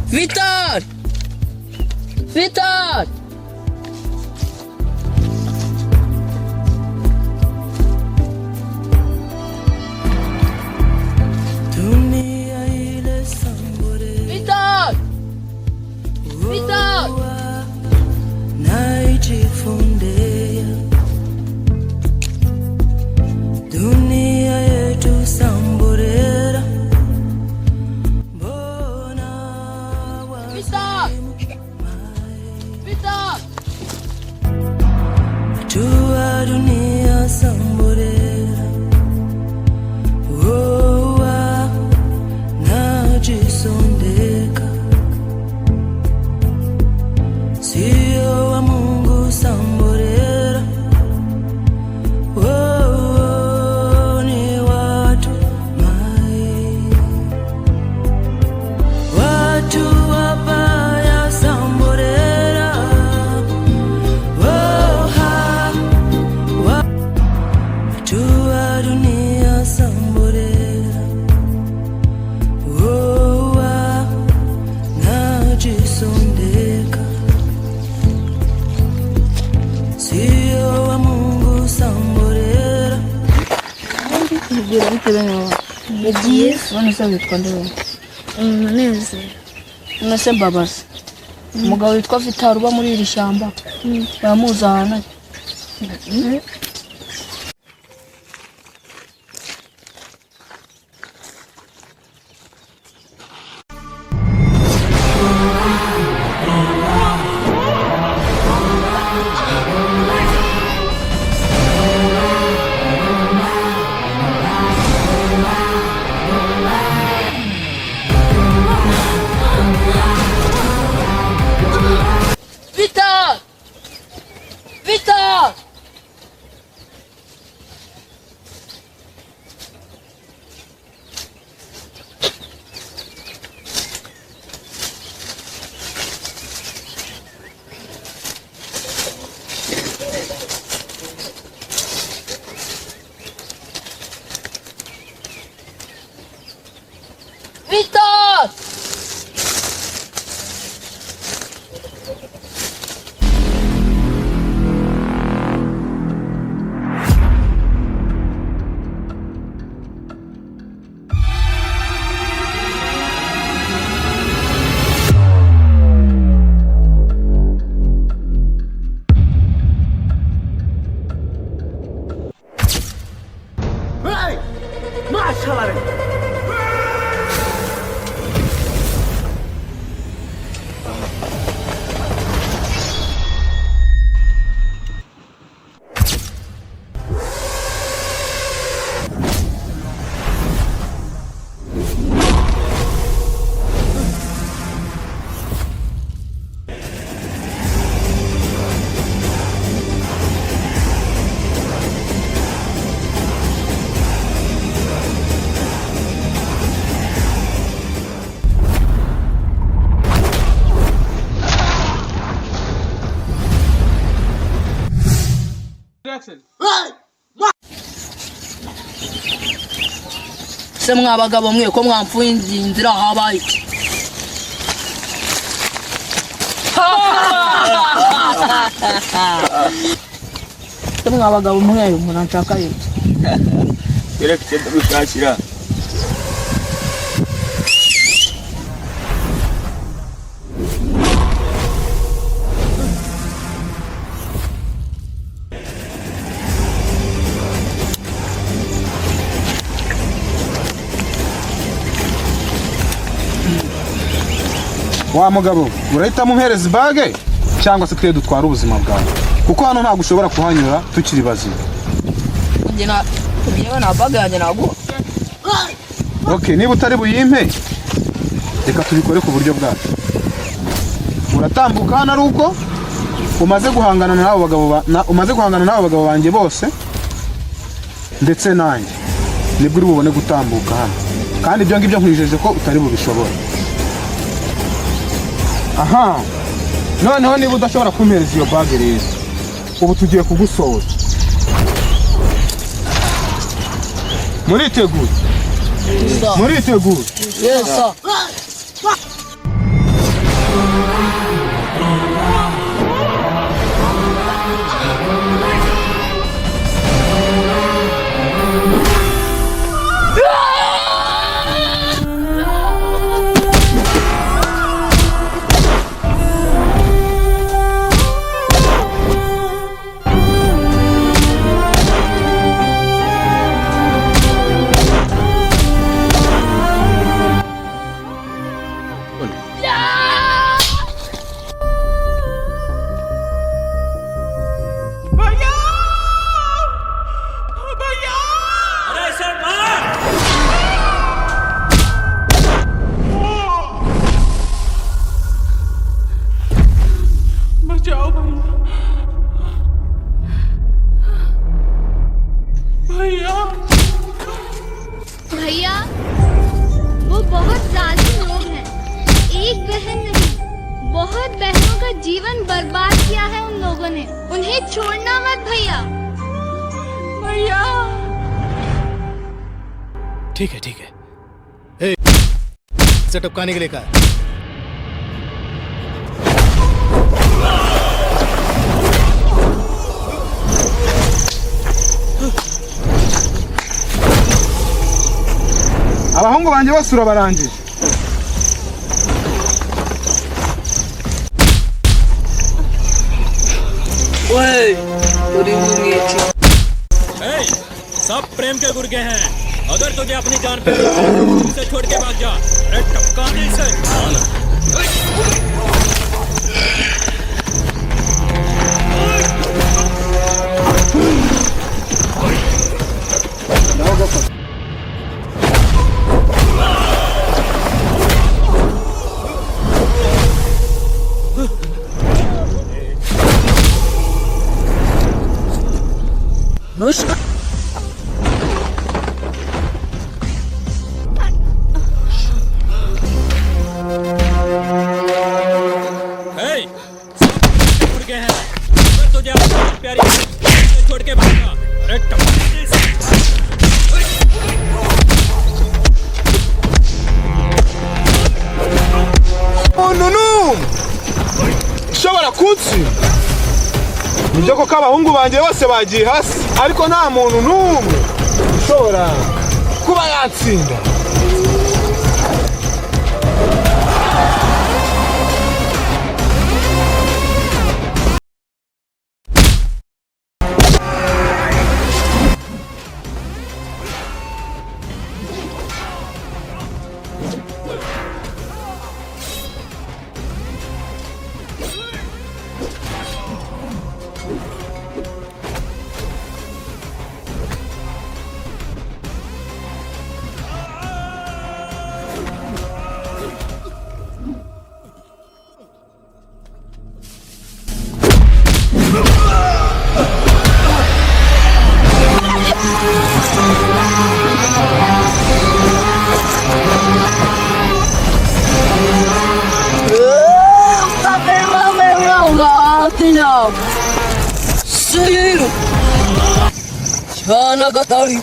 Vitor! Vitor! Vitor! Vitor! Najifundea dunia yetu samburera mbona Vitor! Vitor! tua dunia samburera najisondeka sio wa Mungu samburera ni watu mai watu wabaya samburera watu wa dunia samburera najisondeka sio wa Mungu samburera. Ngira bitewe no yagiye none se witwa nde? Neza. Nase Mbabazi. Umugabo witwa Vitor uba muri iri shyamba. Bamuzana. Vitor! Vitor! Vitor! Se mwabagabo mwe ko mwamfuye inzira habaye iki? Se mwabagabo mwe umuntu anshaka iki? Yereke dushakira. Wa mugabo urahita mumpereza bage cyangwa se twe dutwara ubuzima bwawe kuko hano ntabwo ushobora kuhanyura tukiri bazima. Kugira na bage yanjye naguha. Okay, niba utari buyimpe reka tubikore ku buryo bwacu. Uratambuka hano ari uko umaze guhangana n'abo bagabo banjye bose ndetse nanjye nibwo uri bubone gutambuka hano, kandi ibyo ngibyo nkwijeje ko utari bubishobora. Aha, noneho niba udashobora kumpereza iyo bage rero ubu tugiye kugusohora. Muriteguye? Muriteguye? Yes sir. जीवन बर्बाद किया है उन लोगों ने। उन्हें छोड़ना मत भैया। भैया ठीक है ठीक है। ए, इसे टपकाने के लिए कहा। abahungu banjye bose urabarangije. ओए पूरी मूंगी सब प्रेम के गुर्गे हैं। अगर तुझे अपनी जान पे उसे छोड़ के भाग जा। अरे टपका दे इसे। गुर्गे हैं। अगर तुझे अपनी प्यारी उसे छोड़ के भाग जा। अरे टपका दे इसे। Nunu ushobora kuntsinda. Nibyo koko abahungu banjye bose bagiye hasi, ariko nta muntu n'umwe ushobora kuba yatsinda. Chana Gatari.